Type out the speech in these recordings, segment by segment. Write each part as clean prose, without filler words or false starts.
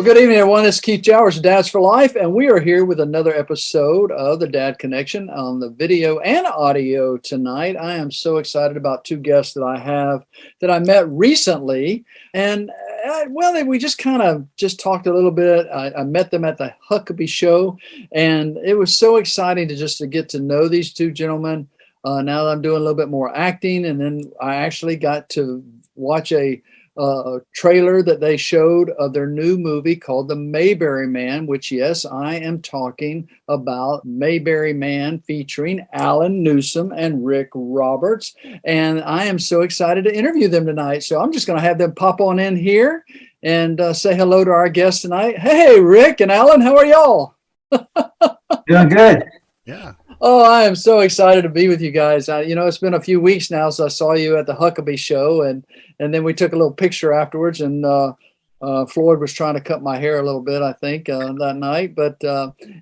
good evening, everyone. It's Keith Jowers, Dads for Life, and we are here with another episode of the Dad Connection on the video and audio tonight. I am so excited about two guests that I have that I met recently, and we just kind of talked a little bit. I met them at the Huckabee show, and it was so exciting to get to know these two gentlemen. Now that I'm doing a little bit more acting, and then I actually got to watch a trailer that they showed of their new movie called The Mayberry Man, which, yes, I am talking about Mayberry Man featuring Alan Newsom and Rick Roberts. And I am so excited to interview them tonight. So I'm just going to have them pop on in here and say hello to our guests tonight. Hey, Rick and Alan, how are y'all? Doing good. Yeah. Oh, I am so excited to be with you guys. It's been a few weeks now since I saw you at the Huckabee show, and then we took a little picture afterwards, and Floyd was trying to cut my hair a little bit, I think, that night. But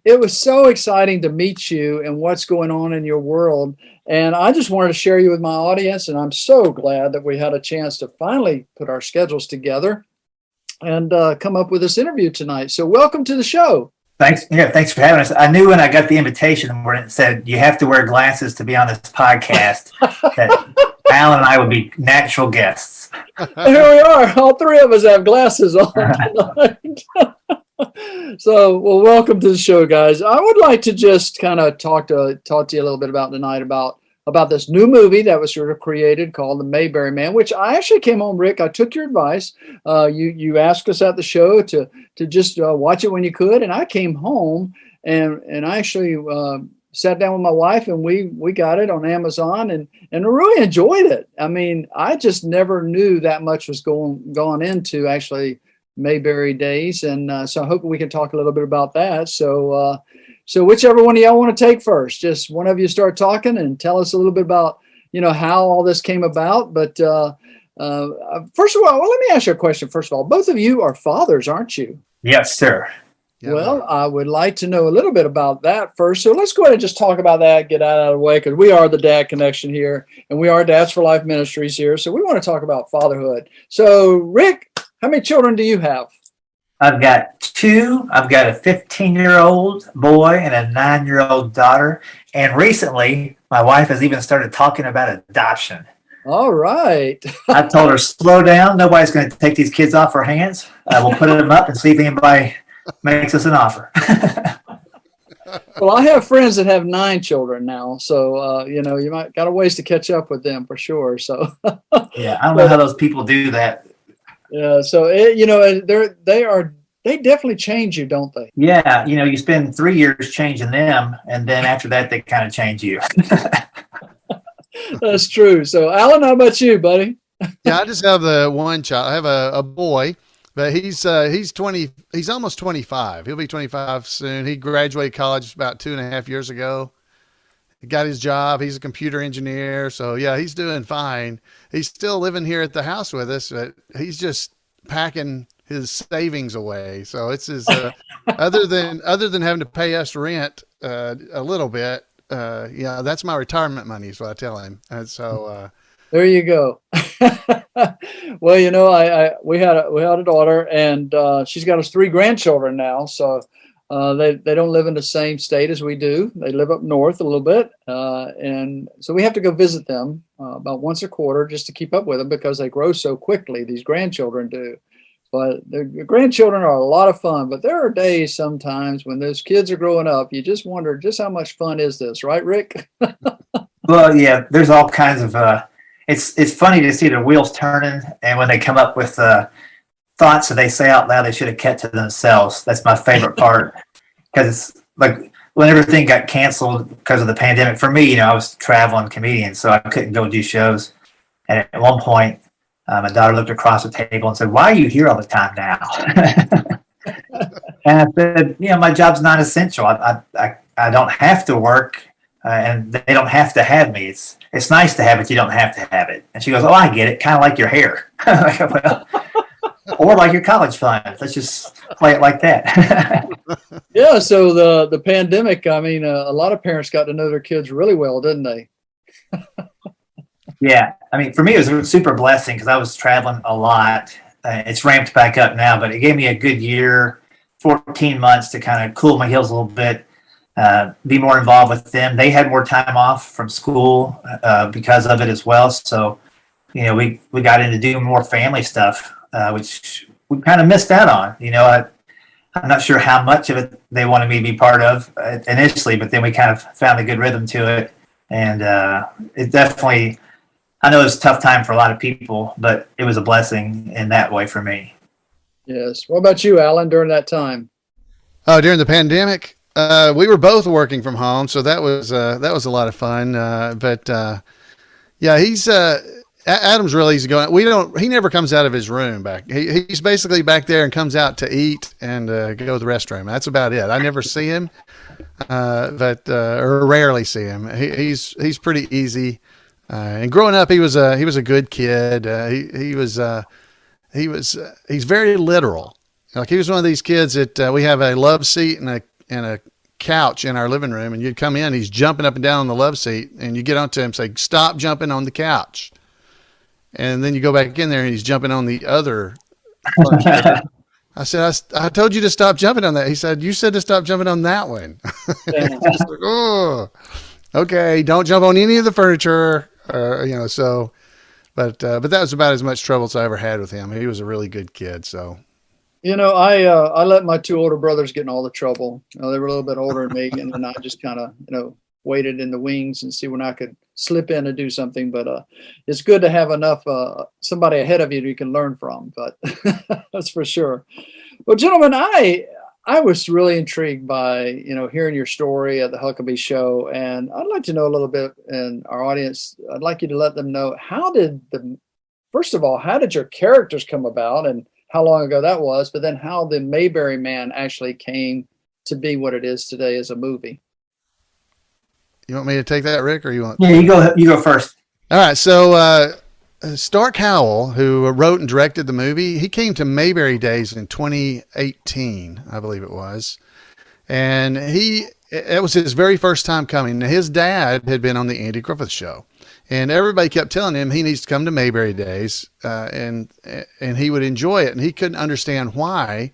it was so exciting to meet you and what's going on in your world. And I just wanted to share you with my audience, and I'm so glad that we had a chance to finally put our schedules together and come up with this interview tonight. So welcome to the show. Thanks. Yeah, thanks for having us. I knew when I got the invitation where it said you have to wear glasses to be on this podcast that Alan and I would be natural guests. Here we are. All three of us have glasses on tonight. So, well, welcome to the show, guys. I would like to just kind of talk to you a little bit about tonight about this new movie that was sort of created called The Mayberry Man, which I actually came home, Rick. I took your advice. You asked us at the show to just watch it when you could, and I came home and I actually sat down with my wife, and we got it on Amazon and really enjoyed it. I mean, I just never knew that much was gone into actually Mayberry Days, and so I hope we can talk a little bit about that. So whichever one of y'all want to take first, just one of you start talking and tell us a little bit about, how all this came about. But first of all, let me ask you a question. First of all, both of you are fathers, aren't you? Yes, sir. Yeah. Well, I would like to know a little bit about that first. So let's go ahead and just talk about that, get that out of the way, because we are the Dad Connection here, and we are Dads for Life Ministries here. So we want to talk about fatherhood. So, Rick, how many children do you have? I've got two. I've got a 15-year-old boy and a 9-year-old daughter. And recently, my wife has even started talking about adoption. All right. I told her, slow down. Nobody's going to take these kids off our hands. We'll put them up and see if anybody makes us an offer. Well, I have friends that have 9 children now. So, you might got a ways to catch up with them for sure. So, yeah, I don't know how those people do that. Yeah, so they definitely change you, don't they? Yeah, you spend 3 years changing them, and then after that, they kind of change you. That's true. So, Alan, how about you, buddy? Yeah, I just have the one child. I have a boy, but he's 20. He's almost 25. He'll be 25 soon. He graduated college about 2.5 years ago. He got his job. He's a computer engineer. So yeah, he's doing fine. He's still living here at the house with us, but he's just packing his savings away. So it's his, other than having to pay us rent, a little bit, that's my retirement money is what I tell him. And so, there you go. Well, we had a daughter, and she's got us 3 grandchildren now. So they don't live in the same state as we do. They live up north a little bit, and so we have to go visit them about once a quarter just to keep up with them because they grow so quickly. These grandchildren do. But the grandchildren are a lot of fun. But there are days sometimes when those kids are growing up, you just wonder just how much fun is this, right, Rick? Well, yeah, there's all kinds of. It's funny to see their wheels turning, and when they come up with thoughts that they say out loud, they should have kept to themselves. That's my favorite part, because it's like when everything got canceled because of the pandemic. For me, I was traveling comedian, so I couldn't go do shows. And at one point, my daughter looked across the table and said, "Why are you here all the time now?" And I said, "My job's not essential. I don't have to work, and they don't have to have me. It's nice to have it. You don't have to have it." And she goes, "Oh, I get it. Kind of like your hair." Well, or like your college fund. Let's just play it like that. Yeah. So the pandemic, I mean, a lot of parents got to know their kids really well, didn't they? Yeah. I mean, for me, it was a super blessing because I was traveling a lot. It's ramped back up now, but it gave me a good year, 14 months to kind of cool my heels a little bit, be more involved with them. They had more time off from school because of it as well. So, we got into doing more family stuff, which we kind of missed out on. I'm not sure how much of it they wanted me to be part of initially, but then we kind of found a good rhythm to it. And it definitely, I know it was a tough time for a lot of people, but it was a blessing in that way for me. Yes. What about you, Alan, during that time? Oh, during the pandemic, we were both working from home, so that was a lot of fun. But yeah, Adam's really easy going. He never comes out of his room back. He's basically back there and comes out to eat and go to the restroom. That's about it. I never see him, or rarely see him. He's pretty easy. And growing up, he was a good kid. He's very literal. Like, he was one of these kids that we have a love seat and a couch in our living room, and you'd come in, he's jumping up and down on the love seat, and you get onto him and say, "Stop jumping on the couch." And then you go back in there and he's jumping on the other. I said, I told you to stop jumping on that. He said, "You said to stop jumping on that one." Just like, oh, okay. Don't jump on any of the furniture. So, but that was about as much trouble as I ever had with him. He was a really good kid. So, I let my two older brothers get in all the trouble. They were a little bit older than me, and then I just kind of, waited in the wings and see when I could slip in and do something. But it's good to have enough somebody ahead of you that you can learn from. But that's for sure. Well, gentlemen, I was really intrigued by hearing your story at the Huckabee Show, and I'd like to know a little bit. And our audience, I'd like you to let them know, first of all, how did your characters come about, and how long ago that was? But then how the Mayberry Man actually came to be what it is today as a movie. You want me to take that, Rick, or you want? Yeah, you go first. All right. So, Stark Howell, who wrote and directed the movie, he came to Mayberry Days in 2018, I believe it was. And it was his very first time coming. His dad had been on the Andy Griffith Show, and everybody kept telling him he needs to come to Mayberry Days, and he would enjoy it. And he couldn't understand why,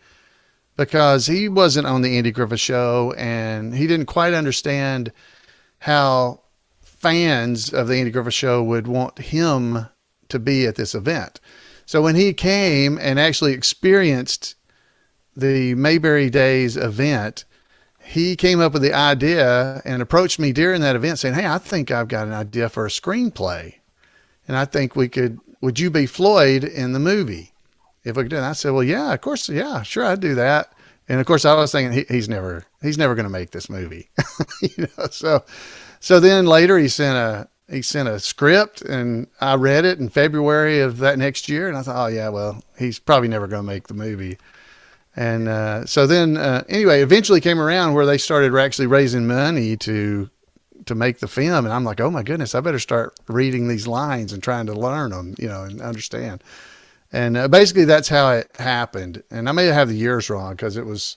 because he wasn't on the Andy Griffith Show, and he didn't quite understand how fans of the Andy Griffith Show would want him to be at this event. So when he came and actually experienced the Mayberry Days event, he came up with the idea and approached me during that event saying, "Hey, I think I've got an idea for a screenplay. And I think would you be Floyd in the movie if we could do it?" And I said, "Well, yeah, of course. Yeah, sure. I'd do that." And of course I was thinking he's never going to make this movie. So then later he sent a script, and I read it in February of that next year. And I thought, oh yeah, well, he's probably never going to make the movie. And so then anyway, eventually came around where they started actually raising money to make the film. And I'm like, oh my goodness, I better start reading these lines and trying to learn them, and understand. And basically that's how it happened. And I may have the years wrong, because it was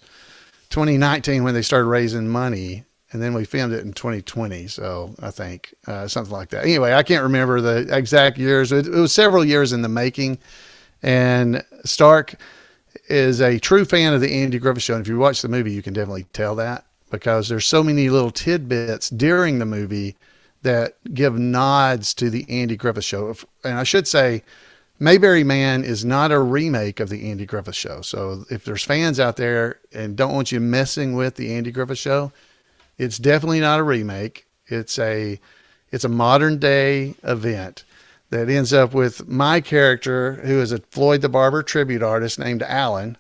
2019 when they started raising money, and then we filmed it in 2020. So I think something like that. Anyway, I can't remember the exact years. It was several years in the making. And Stark is a true fan of the Andy Griffith Show. And if you watch the movie, you can definitely tell that, because there's so many little tidbits during the movie that give nods to the Andy Griffith Show. And I should say, Mayberry Man is not a remake of the Andy Griffith Show. So if there's fans out there and don't want you messing with the Andy Griffith Show, it's definitely not a remake. It's a modern day event that ends up with my character, who is a Floyd the Barber tribute artist named Alan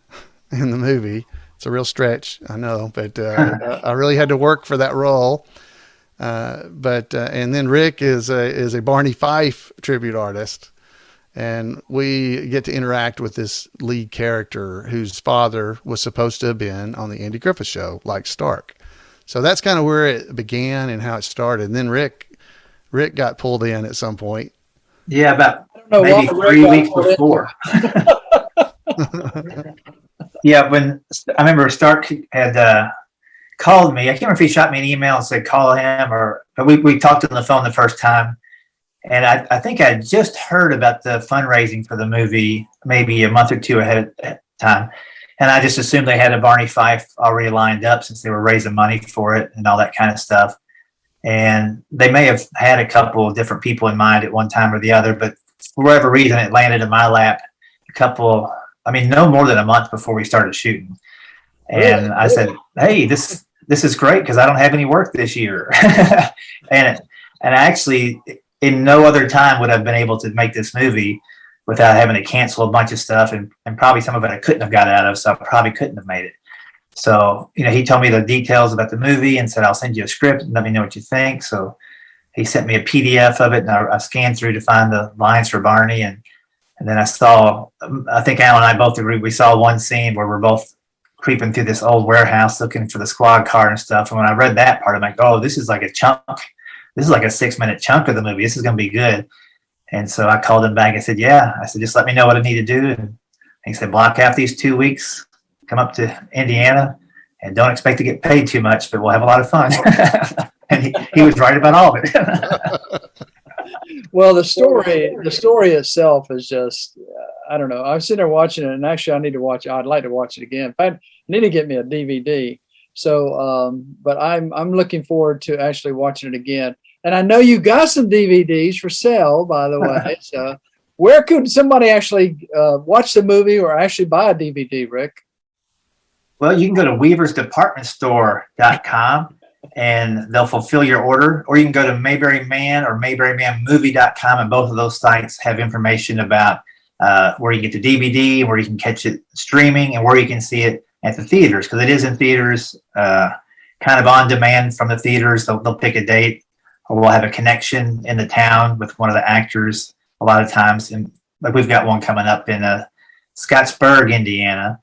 in the movie. It's a real stretch, I know, but I really had to work for that role. And then Rick is a Barney Fife tribute artist. And we get to interact with this lead character whose father was supposed to have been on the Andy Griffith Show, like Stark. So that's kind of where it began and how it started. And then Rick got pulled in at some point. Yeah, about maybe 3 weeks before. Yeah, when I remember Stark had called me. I can't remember if he shot me an email and said call him, but we talked on the phone the first time. And I think I just heard about the fundraising for the movie maybe a month or two ahead of time. And I just assumed they had a Barney Fife already lined up since they were raising money for it and all that kind of stuff. And they may have had a couple of different people in mind at one time or the other, but for whatever reason, it landed in my lap no more than a month before we started shooting. And I said, hey, this is great because I don't have any work this year. and actually, in no other time would I've been able to make this movie without having to cancel a bunch of stuff, and probably some of it I couldn't have got out of, so I probably couldn't have made it. So, he told me the details about the movie and said, I'll send you a script and let me know what you think. So he sent me a PDF of it, and I scanned through to find the lines for Barney. And then I think Al and I both agreed, we saw one scene where we're both creeping through this old warehouse looking for the squad car and stuff. And when I read that part, I'm like, oh, this is like a chunk. This is like a 6-minute chunk of the movie. This is going to be good. And so I called him back and said, yeah. I said, just let me know what I need to do. And he said, block out these 2 weeks, come up to Indiana, and don't expect to get paid too much, but we'll have a lot of fun. And he was right about all of it. Well, the story itself is just, I don't know. I was sitting there watching it, and actually I need to watch it. I'd like to watch it again. I need to get me a DVD. So, but I'm looking forward to actually watching it again. And I know you got some DVDs for sale, by the way. So where could somebody actually watch the movie or actually buy a DVD, Rick? Well, you can go to weaversdepartmentstore.com and they'll fulfill your order. Or you can go to Mayberry Man or MayberryManMovie.com, and both of those sites have information about where you get the DVD, where you can catch it streaming, and where you can see it at the theaters, because it is in theaters, kind of on demand from the theaters. They'll pick a date, or we'll have a connection in the town with one of the actors a lot of times. And like we've got one coming up in Scottsburg, Indiana,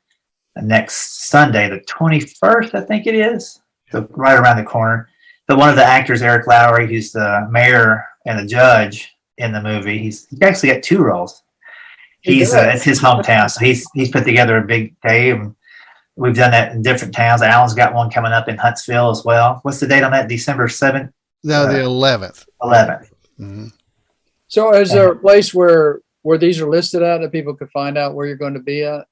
next Sunday, the 21st, I think it is. So right around the corner. But one of the actors, Eric Lowry, who's the mayor and the judge in the movie, he's actually got 2 roles. It's his hometown, so he's put together a big day. And we've done that in different towns. Alan's got one coming up in Huntsville as well. What's the date on that? December 7th? No, the 11th. 11th. Mm-hmm. So is there a place where these are listed at that people could find out where you're going to be at?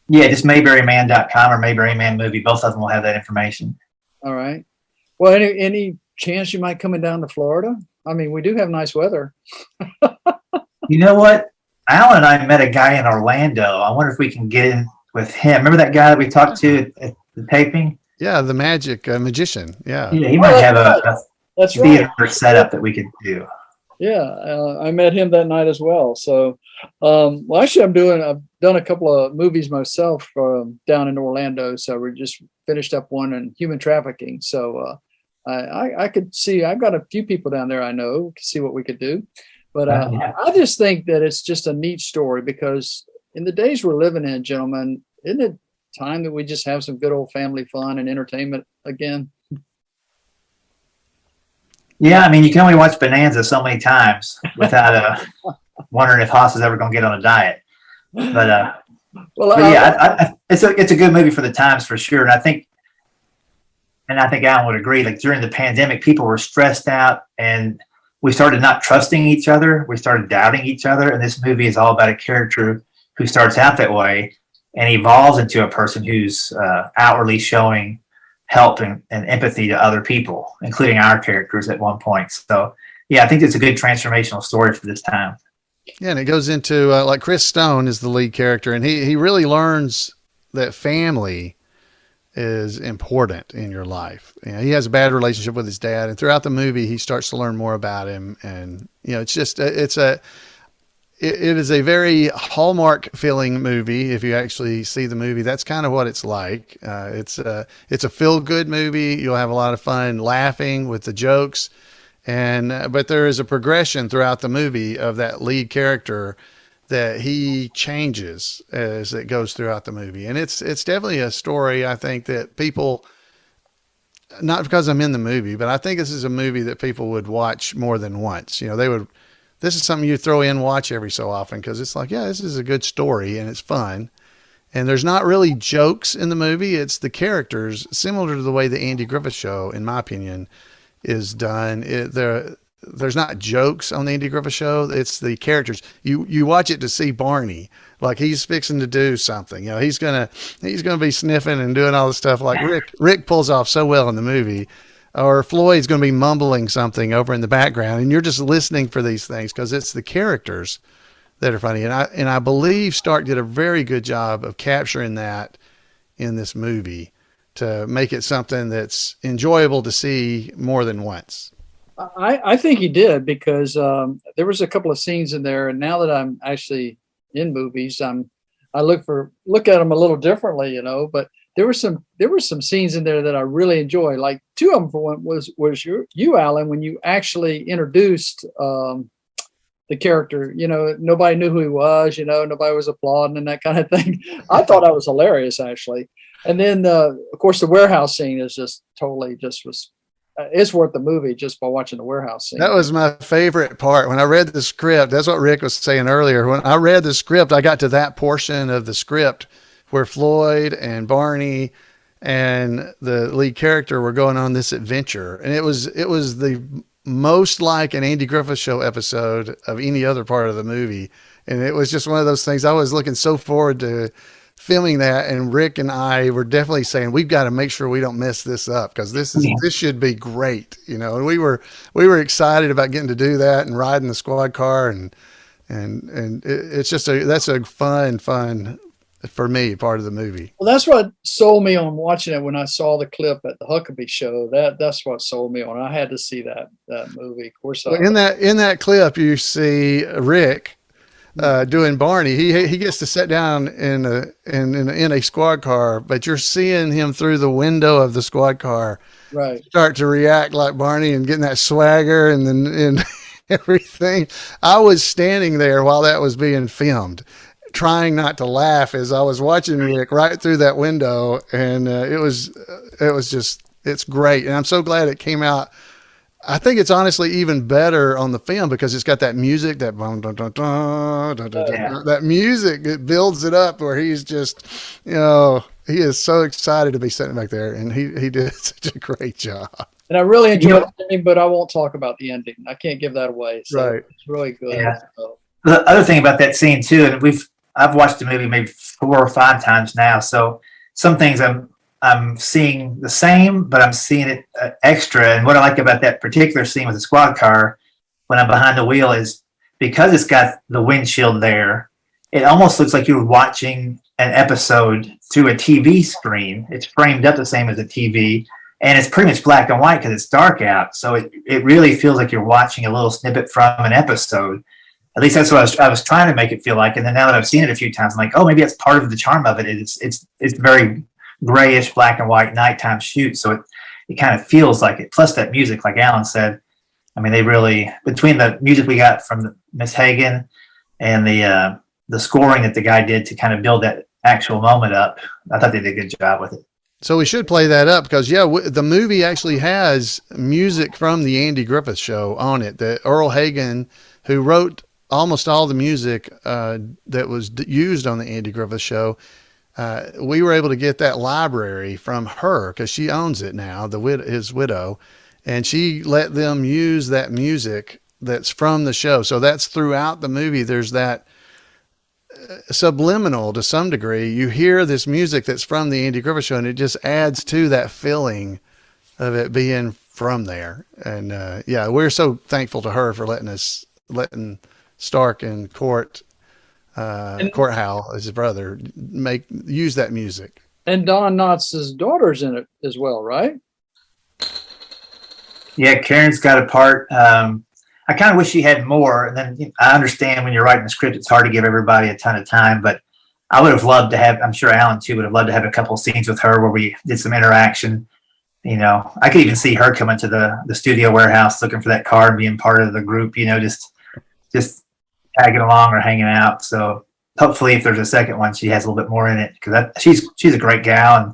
Yeah, just MayberryMan.com or Mayberry Man Movie. Both of them will have that information. All right. Well, any chance you might coming down to Florida? I mean, we do have nice weather. You know what? Alan and I met a guy in Orlando. I wonder if we can get in with him. Remember that guy that we talked to at the taping? Yeah, the magician. Yeah. Yeah, he might have a That's theater right. setup that we could do. Yeah, I met him that night as well. So, well, actually, I've done a couple of movies myself down in Orlando. So we just finished up one on human trafficking. So I could see, I've got a few people down there I know to see what we could do. But Yeah. I just think that it's just a neat story, because in the days we're living in, gentlemen, isn't it time that we just have some good old family fun and entertainment again? Yeah, I mean, you can only watch Bonanza so many times without wondering if Haas is ever going to get on a diet. But it's a good movie for the times for sure. And I think Alan would agree. Like during the pandemic, people were stressed out, and we started not trusting each other. We started doubting each other. And this movie is all about a character who starts out that way and evolves into a person who's outwardly showing help and empathy to other people, including our characters at one point. So, yeah, I think it's a good transformational story for this time. Yeah, and it goes into like Chris Stone is the lead character, and he really learns that family is important in your life. You know, he has a bad relationship with his dad, and throughout the movie, he starts to learn more about him. And it's just it is a very Hallmark feeling movie. If you actually see the movie, that's kind of what it's like. It's a feel good movie. You'll have a lot of fun laughing with the jokes, but there is a progression throughout the movie of that lead character that he changes as it goes throughout the movie. And it's definitely a story, I think, that people, not because I'm in the movie, but I think this is a movie that people would watch more than once. This is something you throw in, watch every so often, because it's like, yeah, this is a good story and it's fun. And there's not really jokes in the movie. It's the characters, similar to the way the Andy Griffith Show, in my opinion, is done. there's not jokes on the Andy Griffith Show. It's the characters. You watch it to see Barney, like he's fixing to do something. You know, he's gonna be sniffing and doing all the stuff like Rick pulls off so well in the movie, or Floyd's gonna be mumbling something over in the background, and you're just listening for these things because it's the characters that are funny. And I believe Stark did a very good job of capturing that in this movie to make it something that's enjoyable to see more than once. I think he did, because there was a couple of scenes in there, and now that I'm actually in movies, I look at them a little differently, you know. But there were some scenes in there that I really enjoy. Like two of them, for one, was you Alan, when you actually introduced the character. You know, nobody knew who he was. You know, nobody was applauding and that kind of thing. I thought that was hilarious, actually. And then, of course, the warehouse scene is just totally was. It's worth the movie just by watching the warehouse scene. That was my favorite part. When I read the script, that's what Rick was saying earlier. When I read the script, I got to that portion of the script where Floyd and Barney and the lead character were going on this adventure. And it was the most like an Andy Griffith Show episode of any other part of the movie. And it was just one of those things I was looking so forward to filming that, and Rick and I were definitely saying we've got to make sure we don't mess this up, because this should be great, you know. And we were excited about getting to do that and riding the squad car, and it's just that's a fun for me part of the movie. Well, that's what sold me on watching it when I saw the clip at the Huckabee show. That's what sold me on. I had to see that movie. Of course, in that clip you see Rick doing Barney. He gets to sit down in a squad car, but you're seeing him through the window of the squad car, right, start to react like Barney and getting that swagger and everything. I was standing there while that was being filmed, trying not to laugh as I was watching Rick right through that window, and it's great, and I'm so glad it came out. I think it's honestly even better on the film because it's got that music, that that music. It builds it up where he's just, you know, he is so excited to be sitting back there, and he did such a great job. And I really enjoyed the ending, but I won't talk about the ending. I can't give that away. So right. It's really good. Yeah. So. The other thing about that scene too, and I've watched the movie maybe 4 or 5 times now, so some things I'm seeing the same, but I'm seeing it extra. And what I like about that particular scene with the squad car, when I'm behind the wheel, is because it's got the windshield there, it almost looks like you're watching an episode through a TV screen. It's framed up the same as a TV, and it's pretty much black and white because it's dark out. So it really feels like you're watching a little snippet from an episode. At least that's what I was trying to make it feel like. And then now that I've seen it a few times, I'm like, oh, maybe that's part of the charm of it. It's very grayish, black and white, nighttime shoot. So it kind of feels like it. Plus that music, like Alan said, I mean, they really, between the music we got from Miss Hagen and the scoring that the guy did to kind of build that actual moment up, I thought they did a good job with it. So we should play that up because, the movie actually has music from the Andy Griffith Show on it. That Earl Hagen, who wrote almost all the music that was used on the Andy Griffith Show, we were able to get that library from her because she owns it now, his widow, and she let them use that music that's from the show. So that's throughout the movie. There's that subliminal to some degree. You hear this music that's from the Andy Griffith Show, and it just adds to that feeling of it being from there. And we're so thankful to her for letting Stark and Court Howell, his brother, use that music. And Don Knotts' daughter's in it as well, right? Yeah, Karen's got a part. I kind of wish she had more. And then I understand when you're writing the script, it's hard to give everybody a ton of time. But I would have loved to have, I'm sure Alan too would have loved to have a couple scenes with her where we did some interaction. You know, I could even see her coming to the studio warehouse looking for that car and being part of the group, you know, just tagging along or hanging out. So hopefully if there's a second one, she has a little bit more in it because she's a great gal and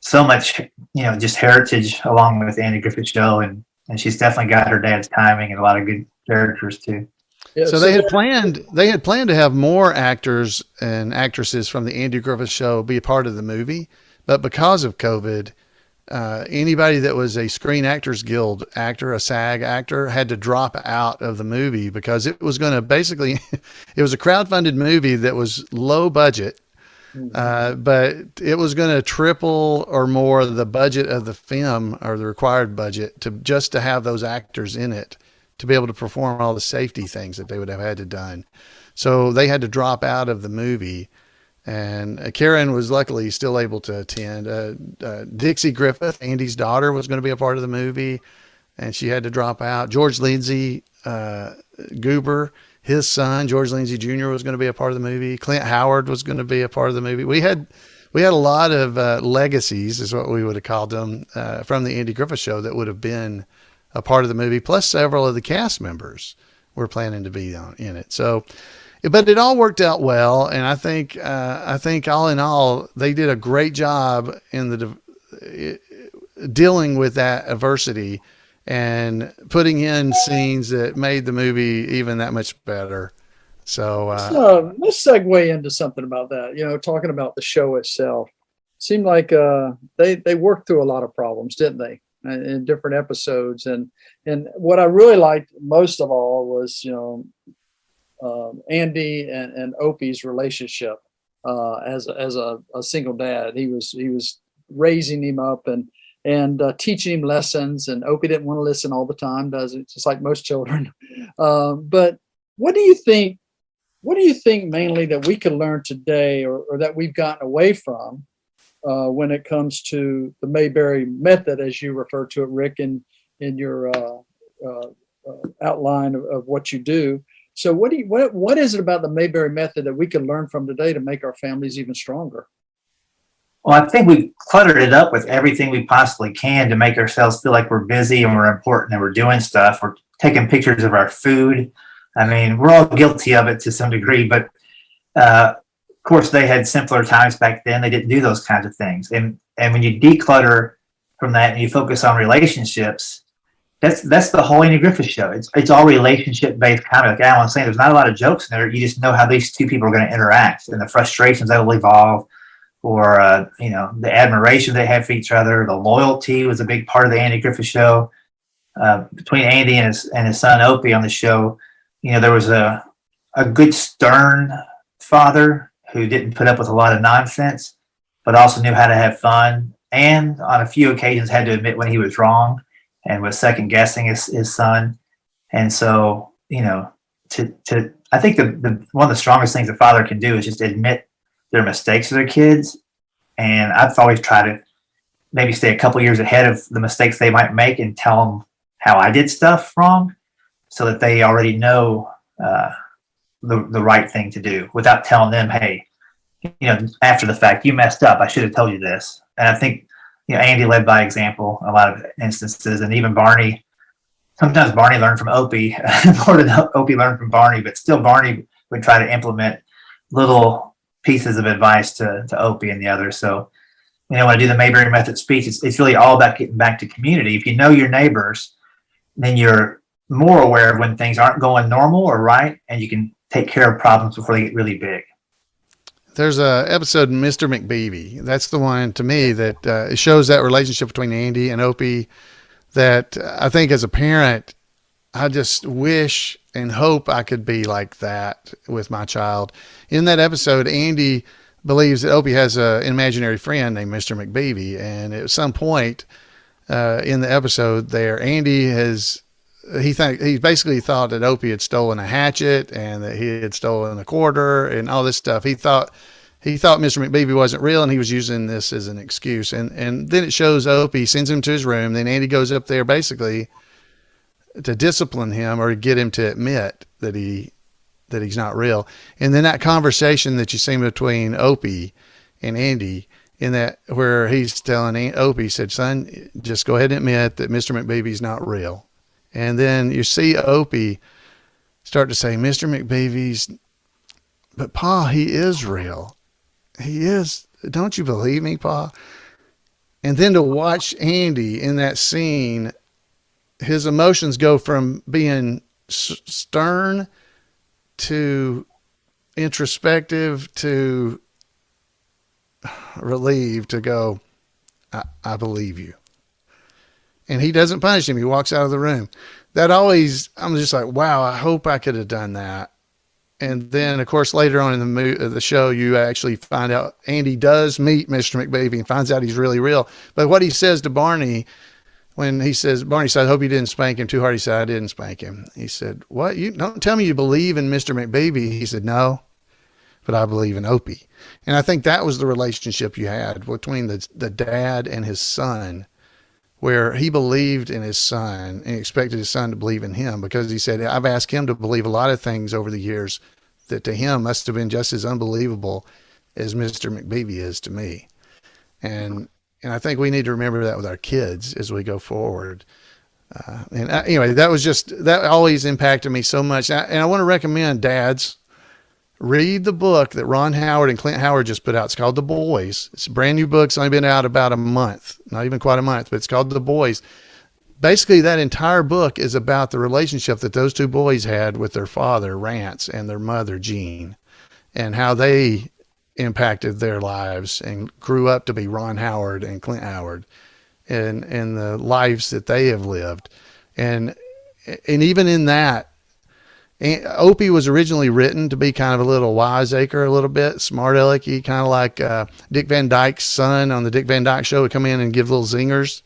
so much, you know, just heritage along with Andy Griffith Show. And she's definitely got her dad's timing and a lot of good characters too. Yeah, so they had planned to have more actors and actresses from the Andy Griffith Show be a part of the movie, but because of COVID, anybody that was a Screen Actors Guild actor, a SAG actor, had to drop out of the movie because it was going to basically, it was a crowdfunded movie that was low budget, but it was going to triple or more the budget of the film, or the required budget, to have those actors in it to be able to perform all the safety things that they would have had to done. So they had to drop out of the movie. And Karen was luckily still able to attend. Dixie Griffith, Andy's daughter, was going to be a part of the movie, and she had to drop out. George Lindsay Goober, his son, George Lindsay Jr., was going to be a part of the movie. Clint Howard was going to be a part of the movie. We had a lot of legacies, is what we would have called them, from the Andy Griffith Show that would have been a part of the movie, plus several of the cast members were planning to be in it. So, but it all worked out well, and I think all in all, they did a great job in dealing with that adversity and putting in scenes that made the movie even that much better. So let's segue into something about that. Talking about the show itself, seemed like they worked through a lot of problems, didn't they, in different episodes? And what I really liked most of all was Andy and Opie's relationship as a single dad. He was raising him up and teaching him lessons, and Opie didn't want to listen all the time, does it? Just like most children. But what do you think mainly that we could learn today, or that we've gotten away from when it comes to the Mayberry method, as you refer to it, Rick, in your outline of what you do? So what is it about the Mayberry method that we can learn from today to make our families even stronger? Well, I think we've cluttered it up with everything we possibly can to make ourselves feel like we're busy and we're important and we're doing stuff. We're taking pictures of our food. I mean, we're all guilty of it to some degree, but of course they had simpler times back then. They didn't do those kinds of things. And when you declutter from that and you focus on relationships, that's the whole Andy Griffith Show. It's all relationship based, kind of like Alan was saying. There's not a lot of jokes in there. You just know how these two people are going to interact and the frustrations that will evolve, or the admiration they have for each other. The loyalty was a big part of the Andy Griffith Show. Between Andy and his son Opie on the show, there was a good stern father who didn't put up with a lot of nonsense, but also knew how to have fun, and on a few occasions had to admit when he was wrong and was second guessing his son. And so, I think the one of the strongest things a father can do is just admit their mistakes to their kids. And I've always tried to maybe stay a couple years ahead of the mistakes they might make and tell them how I did stuff wrong, so that they already know the right thing to do, without telling them, hey, after the fact, you messed up, I should have told you this. And I think Andy led by example a lot of instances, and even Barney. Sometimes Barney learned from Opie more than Opie learned from Barney, but still Barney would try to implement little pieces of advice to Opie and the others. So, when I do the Mayberry method speech, it's really all about getting back to community. If you know your neighbors, then you're more aware of when things aren't going normal or right, and you can take care of problems before they get really big. There's a episode, Mr. McBeebe. That's the one to me that it shows that relationship between Andy and Opie that I think as a parent, I just wish and hope I could be like that with my child. In that episode, Andy believes that Opie has an imaginary friend named Mr. McBeebe. And at some point in the episode there, Andy he basically thought that Opie had stolen a hatchet and that he had stolen a quarter and all this stuff. He thought Mr. McBeebe wasn't real, and he was using this as an excuse. And then it shows Opie sends him to his room. Then Andy goes up there basically to discipline him or get him to admit that he's not real. And then that conversation that you see between Opie and Andy, in that where he's telling Opie, said, son, just go ahead and admit that Mr. McBeebe's not real. And then you see Opie start to say, Mr. McBeebe's, but Pa, he is real. He is. Don't you believe me, Pa? And then to watch Andy in that scene, his emotions go from being stern to introspective to relieved, to go, I believe you. And he doesn't punish him. He walks out of the room. That always, I'm just like, wow, I hope I could have done that. And then, of course, later on in the show, you actually find out Andy does meet Mr. McBaby and finds out he's really real. But what he says to Barney, when he says, Barney said, I hope you didn't spank him too hard. He said, I didn't spank him. He said, what? You don't tell me you believe in Mr. McBaby. He said, no, but I believe in Opie. And I think that was the relationship you had between the dad and his son, where he believed in his son and expected his son to believe in him, because he said, I've asked him to believe a lot of things over the years that to him must have been just as unbelievable as Mr. McBeebe is to me. And I think we need to remember that with our kids as we go forward. Anyway, that always impacted me so much. And I want to recommend dads read the book that Ron Howard and Clint Howard just put out. It's called The Boys. It's a brand new book. It's only been out about a month, not even quite a month, but it's called The Boys. Basically, that entire book is about the relationship that those two boys had with their father, Rance, and their mother, Jean, and how they impacted their lives and grew up to be Ron Howard and Clint Howard, and the lives that they have lived. And even in that, Opie was originally written to be kind of a little wiseacre, a little bit smart alecky, kind of like Dick Van Dyke's son on the Dick Van Dyke Show would come in and give little zingers.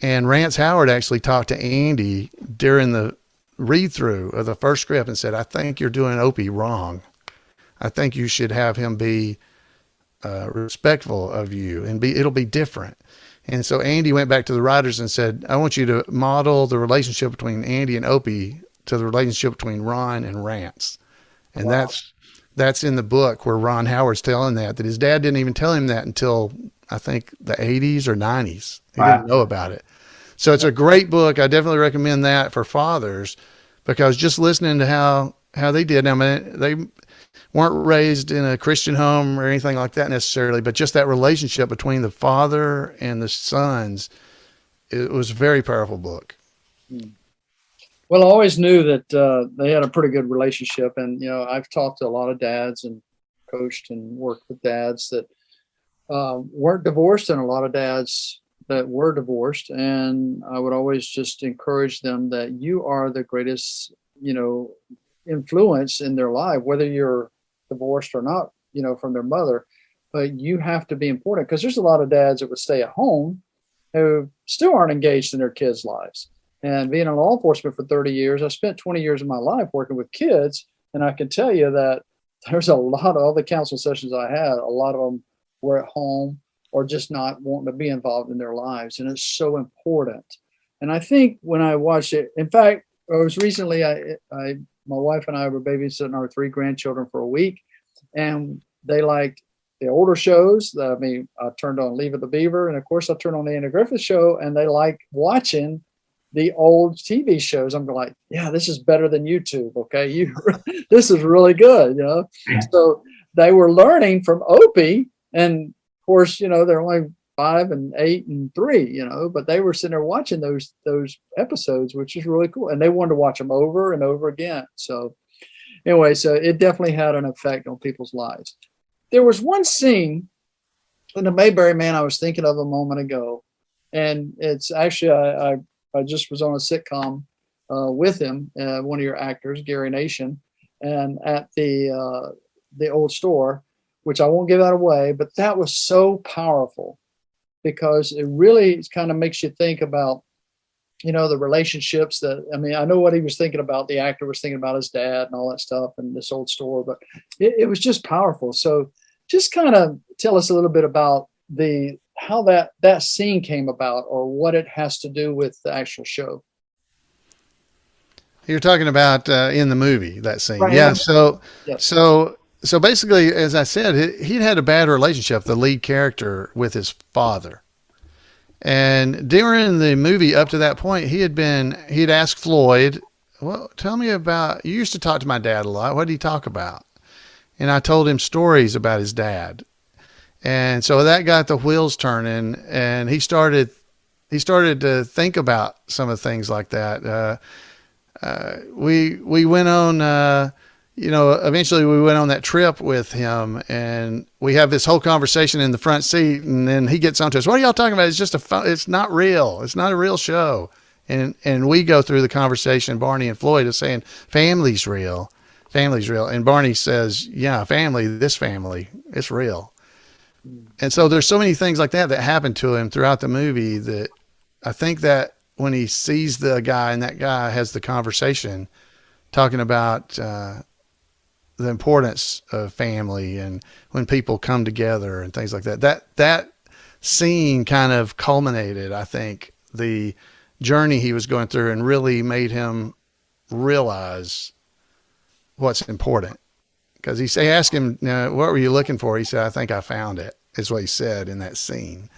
And Rance Howard actually talked to Andy during the read-through of the first script and said, I think you're doing Opie wrong. I think you should have him be respectful of you, and it'll be different. And so Andy went back to the writers and said, I want you to model the relationship between Andy and Opie to the relationship between Ron and Rance. And Wow. that's in the book, where Ron Howard's telling that his dad didn't even tell him that until I think the 80s or 90s. He didn't know about it. So it's a great book. I definitely recommend that for fathers, because just listening to how they did, I mean, they weren't raised in a Christian home or anything like that necessarily, but just that relationship between the father and the sons, it was a very powerful book. Well, I always knew that they had a pretty good relationship. And, I've talked to a lot of dads and coached and worked with dads that weren't divorced, and a lot of dads that were divorced. And I would always just encourage them that you are the greatest, influence in their life, whether you're divorced or not, from their mother. But you have to be important, because there's a lot of dads that would stay at home who still aren't engaged in their kids' lives. And being in law enforcement for 30 years, I spent 20 years of my life working with kids. And I can tell you that there's a lot of all the counseling sessions I had, a lot of them were at home or just not wanting to be involved in their lives. And it's so important. And I think when I watched it, in fact, I was recently, my wife and I were babysitting our 3 grandchildren for a week, and they liked the older shows. I turned on Leave It to Beaver. And of course I turned on the Andy Griffith Show, and they like watching the old TV shows. I'm like, yeah, this is better than YouTube. Okay. This is really good. So they were learning from Opie, and of course, they're only 5 and 8 and 3, but they were sitting there watching those episodes, which is really cool. And they wanted to watch them over and over again. So anyway, so it definitely had an effect on people's lives. There was one scene in the Mayberry Man I was thinking of a moment ago. And it's actually, I just was on a sitcom with him, one of your actors, Gary Nation, and at the old store, which I won't give that away, but that was so powerful, because it really kind of makes you think about, the relationships I know what he was thinking about. The actor was thinking about his dad and all that stuff in this old store, but it was just powerful. So just kind of tell us a little bit about how that scene came about, or what it has to do with the actual show. You're talking about in the movie, that scene. Right. Yeah. Yes. So basically, as I said, he'd had a bad relationship, the lead character, with his father. And during the movie up to that point, he'd asked Floyd, well, tell me about, you used to talk to my dad a lot. What did he talk about? And I told him stories about his dad. And so that got the wheels turning, and he started to think about some of the things like that. We went on, eventually we went on that trip with him, and we have this whole conversation in the front seat, and then he gets onto us. What are y'all talking about? It's just it's not real. It's not a real show. And we go through the conversation, Barney and Floyd is saying, family's real. Family's real. And Barney says, yeah, this family, it's real. And so there's so many things like that happen to him throughout the movie that I think that when he sees the guy and that guy has the conversation talking about the importance of family and when people come together and things like that scene kind of culminated, I think, the journey he was going through and really made him realize what's important. Because he asked him, what were you looking for? He said, I think I found it, is what he said in that scene.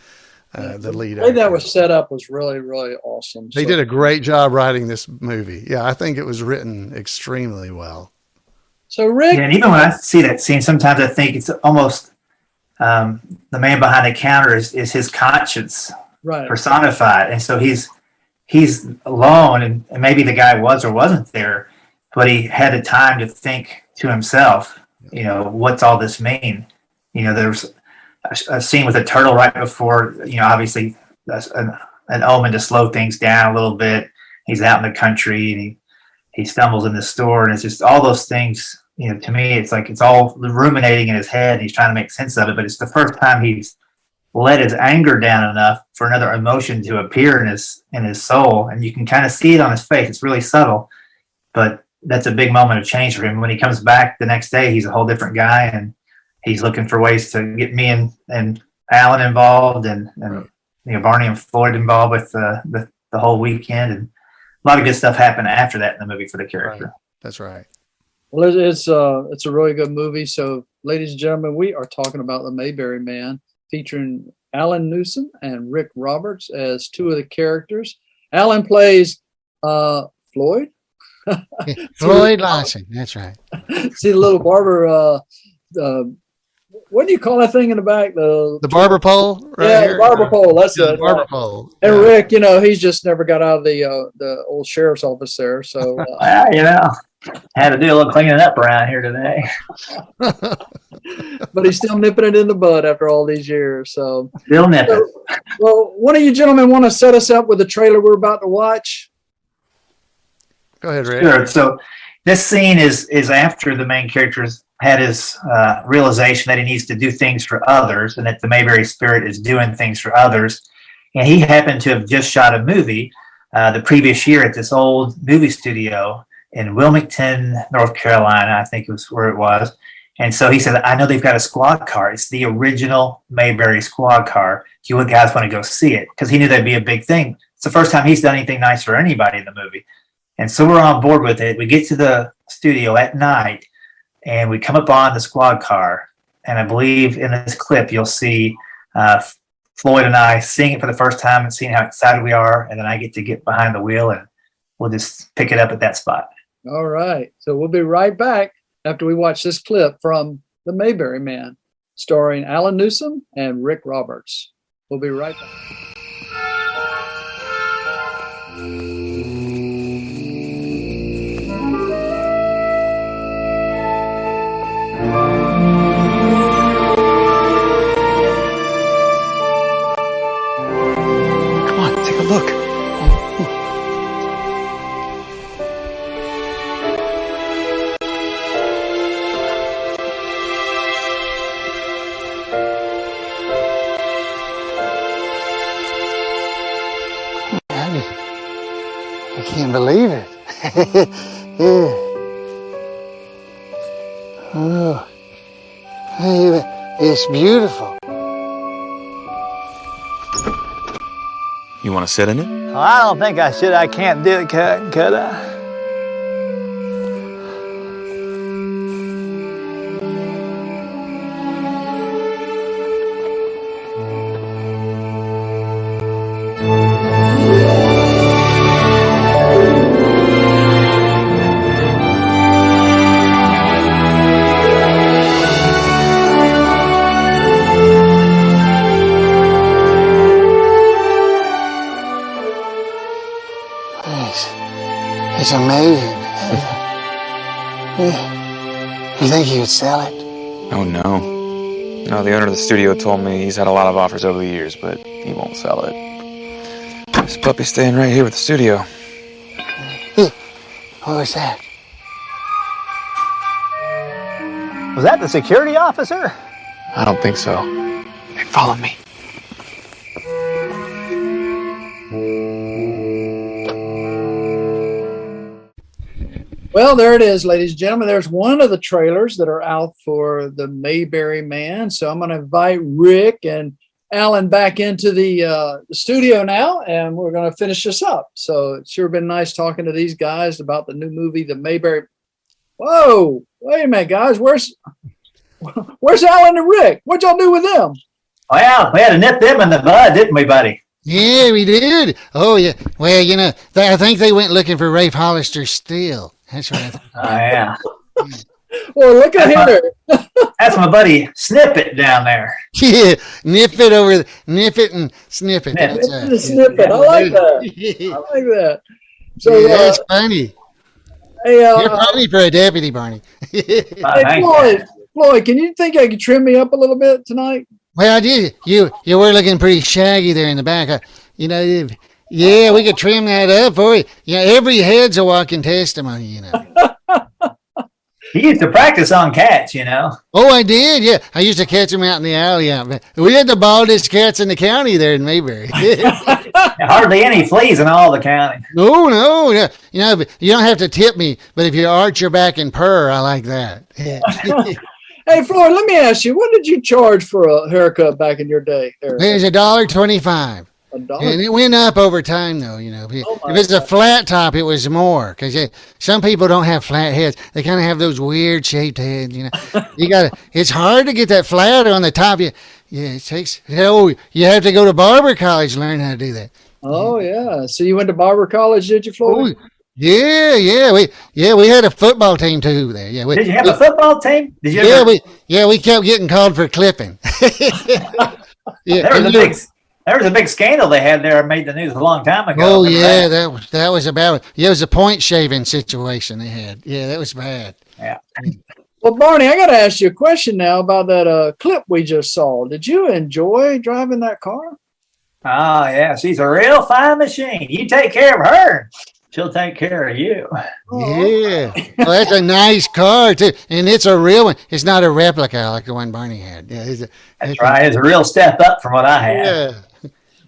The lead. The way that was set up was really, really awesome. They did a great job writing this movie. Yeah, I think it was written extremely well. So, Rick. Yeah, and even when I see that scene, sometimes I think it's almost the man behind the counter is his conscience personified. And so he's alone, and maybe the guy was or wasn't there, but he had the time to think to himself, what's all this mean? There's a scene with a turtle right before, obviously that's an omen to slow things down a little bit. He's out in the country and he stumbles in the store, and it's just all those things, to me, it's like it's all ruminating in his head and he's trying to make sense of it, but it's the first time he's let his anger down enough for another emotion to appear in his soul. And you can kind of see it on his face. It's really subtle, but that's a big moment of change for him. When he comes back the next day, he's a whole different guy, and he's looking for ways to get me and Alan involved, and Barney and Floyd involved with the whole weekend. And a lot of good stuff happened after that in the movie for the character. Right. That's right. Well, it's a really good movie. So, ladies and gentlemen, we are talking about The Mayberry Man, featuring Alan Newsom and Rick Roberts as two of the characters. Alan plays Floyd. Floyd Larson, that's right. See the little barber, what do you call that thing in the back? The barber pole? Right here. The barber pole. That's it. The barber pole. And Rick, he's just never got out of the old sheriff's office there. So, had to do a little cleaning up around here today. But he's still nipping it in the bud after all these years. So still nipping. Well, one of you gentlemen want to set us up with the trailer we're about to watch? Go ahead, Rick. Sure. So this scene is after the main character's had his realization that he needs to do things for others, and that the Mayberry spirit is doing things for others. And he happened to have just shot a movie the previous year at this old movie studio in Wilmington, North Carolina, I think it was where it was. And so he said, I know they've got a squad car. It's the original Mayberry squad car. Do you guys want to go see it? Because he knew that'd be a big thing. It's the first time he's done anything nice for anybody in the movie. And so we're on board with it. We get to the studio at night, and we come up on the squad car. And I believe in this clip, you'll see Floyd and I seeing it for the first time and seeing how excited we are. And then I get to get behind the wheel, and we'll just pick it up at that spot. All right. So we'll be right back after we watch this clip from The Mayberry Man, starring Alan Newsom and Rick Roberts. We'll be right back. Come on, take a look. I can't believe it. Yeah. Oh. Hey, it's beautiful. You want to sit in it? Oh, I don't think I should. I can't do it, could I? It's amazing. Yeah. You think he would sell it? Oh, no. No, the owner of the studio told me he's had a lot of offers over the years, but he won't sell it. This puppy's staying right here with the studio. What was that? Was that the security officer? I don't think so. Hey, follow me. Well, there it is, ladies and gentlemen. There's one of the trailers that are out for the Mayberry Man. So I'm going to invite Rick and Alan back into the studio now, and we're going to finish this up. So it's sure been nice talking to these guys about the new movie, The Mayberry. Whoa, wait a minute, guys. Where's Alan and Rick? What'd y'all do with them? Well, we had to nip them in the bud, didn't we, buddy? Yeah, we did. Oh, yeah. Well, you know, I think they went looking for Rafe Hollister's steel. That's right. Oh, yeah. Well, look at here. That's my buddy Snippet down there. Yeah, nip it and snip it. Snip it. That's The snippet. I like that. I like that. So, yeah, that's funny. hey, You're funny for a deputy, Barney. hey, Thank you. Floyd, can you think I could trim me up a little bit tonight? Well, I did. You were looking pretty shaggy there in the back. You know, yeah, we could trim that up for you. Yeah, every head's a walking testimony, you know. He used to practice on cats, you know. Oh, I did. Yeah, I used to catch them out in the alley. We had the baldest cats in the county there in Mayberry. Hardly any fleas in all the county. No, yeah. You know, but you don't have to tip me, but if you arch your back and purr, I like that. Yeah. Hey, Floyd, let me ask you, what did you charge for a haircut back in your day? It was $1.25. $1? And it went up over time, though. You know, if my it's a flat top, it was more because some people don't have flat heads. They kind of have those weird shaped heads. You know, it's hard to get that flat on the top. It takes. Oh, you have to go to barber college to learn how to do that. Oh, yeah. So you went to barber college, did you, Floyd? Oh, yeah. We had a football team too there. Yeah. Did you have a football team? Did you ever? We kept getting called for clipping. Yeah. There was a big scandal they had there. Made the news a long time ago. Oh yeah, that was about. Yeah, it was a point shaving situation they had. Yeah, that was bad. Yeah. Well, Barney, I got to ask you a question now about that clip we just saw. Did you enjoy driving that car? Oh yeah, she's a real fine machine. You take care of her, she'll take care of you. Yeah, well, that's a nice car too, and it's a real one. It's not a replica like the one Barney had. Yeah, That's right. It's a real step up from what I had. Yeah.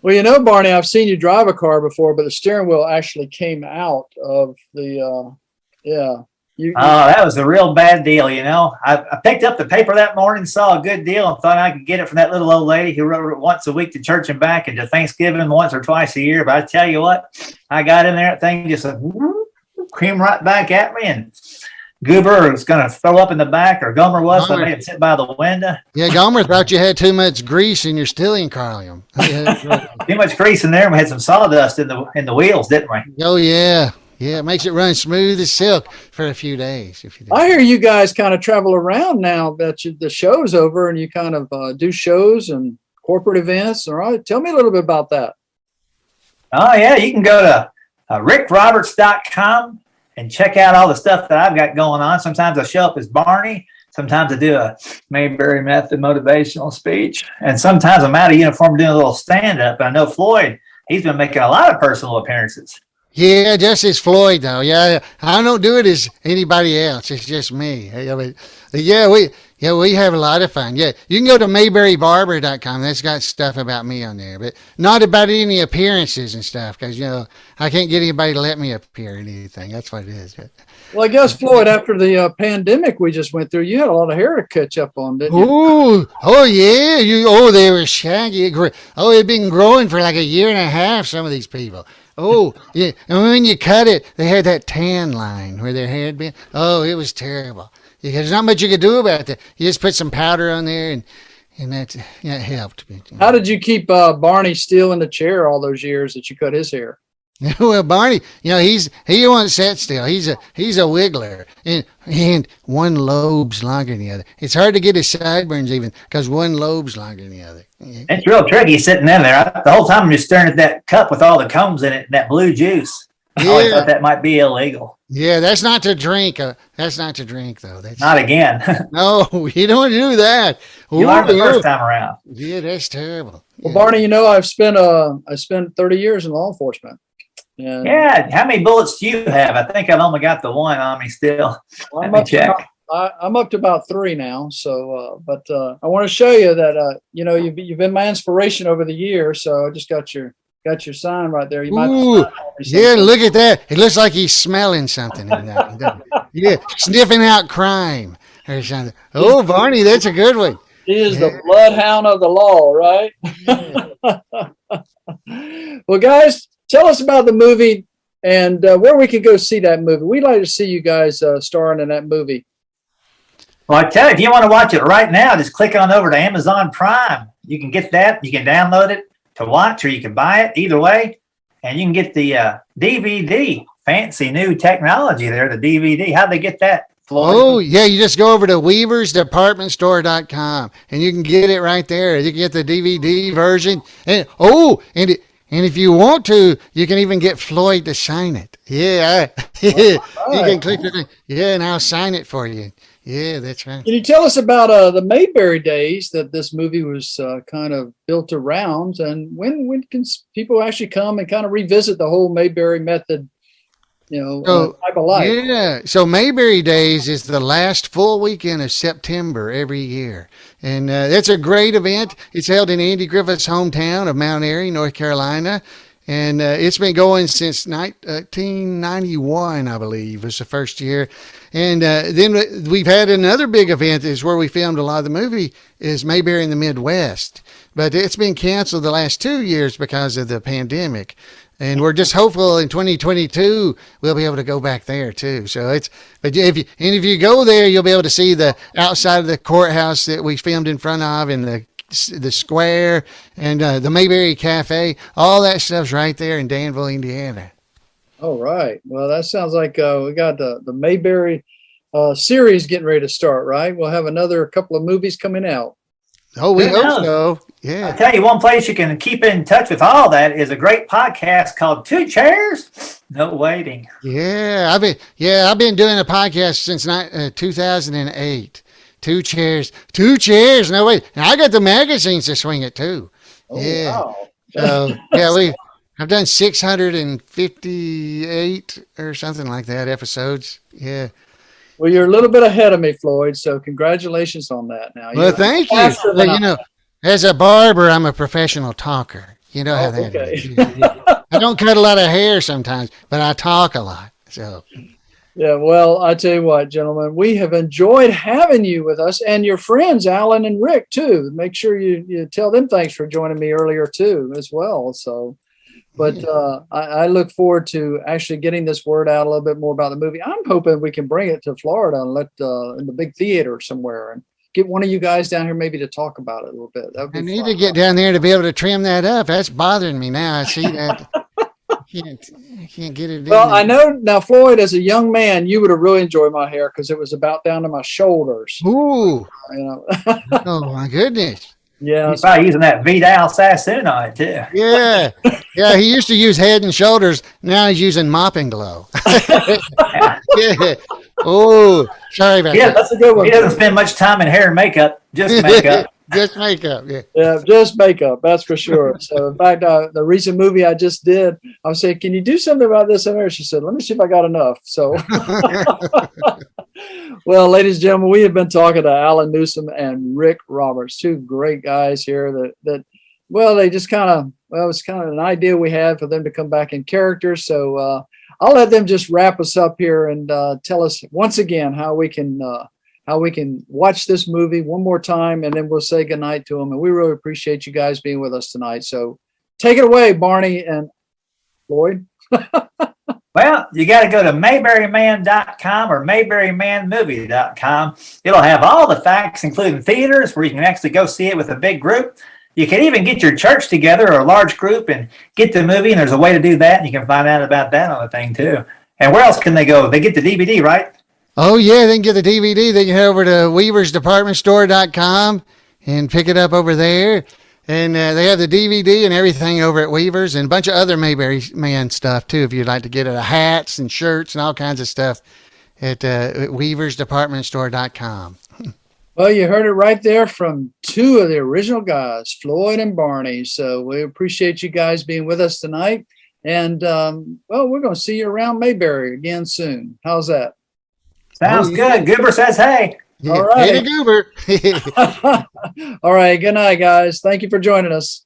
Well, you know, Barney, I've seen you drive a car before, but the steering wheel actually came out of the, Oh, that was a real bad deal, you know. I picked up the paper that morning, saw a good deal, and thought I could get it from that little old lady who wrote it once a week to church and back and to Thanksgiving once or twice a year. But I tell you what, I got in there, that thing just came right back at me, and Goober was going to throw up in the back, or Gomer was, so I made him sit by the window. Yeah, Gomer thought you had too much grease in your steering column. Too much grease in there, and we had some sawdust in the wheels, didn't we? Oh, yeah. Yeah, it makes it run smooth as silk for a few days. If you do. I hear you guys kind of travel around now that the show's over, and you kind of do shows and corporate events. All right, tell me a little bit about that. Oh, yeah, you can go to rickroberts.com and check out all the stuff that I've got going on. Sometimes I show up as Barney. Sometimes I do a Mayberry Method motivational speech. And sometimes I'm out of uniform doing a little stand-up. I know Floyd, he's been making a lot of personal appearances. Yeah, just as Floyd, though. Yeah, I don't do it as anybody else. It's just me. I mean, we have a lot of fun. Yeah, you can go to mayberrybarber.com. That's got stuff about me on there, but not about any appearances and stuff because, you know, I can't get anybody to let me appear in anything. That's what it is. Well, I guess, Floyd, after the pandemic we just went through, you had a lot of hair to catch up on, didn't you? Oh, yeah. They were shaggy. It had been growing for like a year and a half, some of these people. Oh, yeah. And when you cut it, they had that tan line where their hair had been. Oh, it was terrible. There's not much you could do about that. You just put some powder on there, and that helped. How did you keep Barney still in the chair all those years that you cut his hair? Well, Barney, you know, he won't sit still. He's a wiggler, and one lobe's longer than the other. It's hard to get his sideburns even because one lobe's longer than the other. It's real tricky sitting in there. The whole time I'm just staring at that cup with all the combs in it and that blue juice. I always Yeah. thought that might be illegal. Yeah, that's not to drink. That's not to drink, though. That's Not again. no, you don't want to do that. You learned the Ooh, first time around. yeah, that's terrible. Well, Yeah. Barney, I spent 30 years in law enforcement. And Yeah. How many bullets do you have? I think I've only got the one on me still. I'm Let me up, to check. I'm up to about 3 now. So, but I want to show you that you've been my inspiration over the years. So I just got your sign right there. You might Ooh, sign for me yeah, sometime. look at that. It looks like he's smelling something in that. doesn't it? Yeah, sniffing out crime or something. Oh, Barney, that's a good one. He is the bloodhound of the law, right? Yeah. Well, guys, tell us about the movie and where we can go see that movie. We'd like to see you guys starring in that movie. Well, I tell you, if you want to watch it right now, just click on over to Amazon Prime. You can get that. You can download it to watch, or you can buy it. Either way, and you can get the DVD. Fancy new technology there, the DVD. How'd they get that, Floyd? Oh, yeah, you just go over to weaversdepartmentstore.com and you can get it right there. You can get the DVD version. And if you want to, you can even get Floyd to sign it. Yeah. You can click the thing. Yeah, and I'll sign it for you. Yeah, that's right. Can you tell us about the Mayberry days that this movie was kind of built around, and when can people actually come and kind of revisit the whole Mayberry method, type of life? Yeah. So Mayberry Days is the last full weekend of September every year. And it's a great event. It's held in Andy Griffith's hometown of Mount Airy, North Carolina. And it's been going since 1991, I believe, was the first year. And then we've had another big event is where we filmed a lot of the movie is Mayberry in the Midwest. But it's been canceled the last 2 years because of the pandemic. And we're just hopeful in 2022 we'll be able to go back there too. So if you go there, you'll be able to see the outside of the courthouse that we filmed in front of, and the square and the Mayberry Cafe. All that stuff's right there in Danville, Indiana. All right. Well, that sounds like we got the Mayberry series getting ready to start, right? We'll have another couple of movies coming out. Oh, we Who hope knows? so. I Yeah. tell you, one place you can keep in touch with all that is a great podcast called Two Chairs, No Waiting. Yeah. I've been doing a podcast since 2008. Two chairs. No way. And I got the magazines to swing it too. Oh, Yeah. wow. So I've done 658 or something like that episodes. Yeah. Well, you're a little bit ahead of me, Floyd. So congratulations on that. Now, Well, thank you. faster than Well, as a barber, I'm a professional talker. You know how Oh, that okay. is. Yeah. I don't cut a lot of hair sometimes, but I talk a lot. So Yeah, well, I tell you what, gentlemen, we have enjoyed having you with us, and your friends, Alan and Rick, too. Make sure you tell them thanks for joining me earlier, too, as well. So, but I look forward to actually getting this word out a little bit more about the movie. I'm hoping we can bring it to Florida and let in the big theater somewhere and get one of you guys down here maybe to talk about it a little bit. That would be I need fun. to get down there to be able to trim that up. That's bothering me now. I see that. I can't get it. Well, in I know now, Floyd, as a young man, you would have really enjoyed my hair because it was about down to my shoulders. Ooh. Oh my goodness. Yeah. He's probably using that Vidal Sassoon on it too. Yeah. Yeah. He used to use Head and Shoulders. Now he's using Mop and Glow. Yeah. Oh, sorry about Yeah, that. That's a good one. He doesn't spend much time in hair and makeup, just makeup. Just makeup. Yeah. Yeah, just makeup, that's for sure. So, in fact, the recent movie I just did, I was saying, "Can you do something about this?" And she said, "Let me see if I got enough." So, well, ladies and gentlemen, we have been talking to Alan Newsom and Rick Roberts, two great guys here. They just it was kind of an idea we had for them to come back in character. So, I'll let them just wrap us up here and tell us once again how we can watch this movie one more time, and then we'll say goodnight to them. And we really appreciate you guys being with us tonight. So take it away, Barney and Lloyd. Well, you got to go to mayberryman.com or mayberrymanmovie.com. It'll have all the facts, including theaters where you can actually go see it with a big group. You can even get your church together or a large group and get the movie, and there's a way to do that, and you can find out about that on the thing too. And where else can they go? They get the DVD, right? Oh, yeah, they can get the DVD. They can head over to weaversdepartmentstore.com and pick it up over there. And they have the DVD and everything over at Weaver's, and a bunch of other Mayberry Man stuff too. If you'd like to get it, hats and shirts and all kinds of stuff at weaversdepartmentstore.com. Well, you heard it right there from two of the original guys, Floyd and Barney. So we appreciate you guys being with us tonight. And well, we're going to see you around Mayberry again soon. How's that? Sounds good. Goober says hey. Yeah. All right. Hey, Goober. All right. Good night, guys. Thank you for joining us.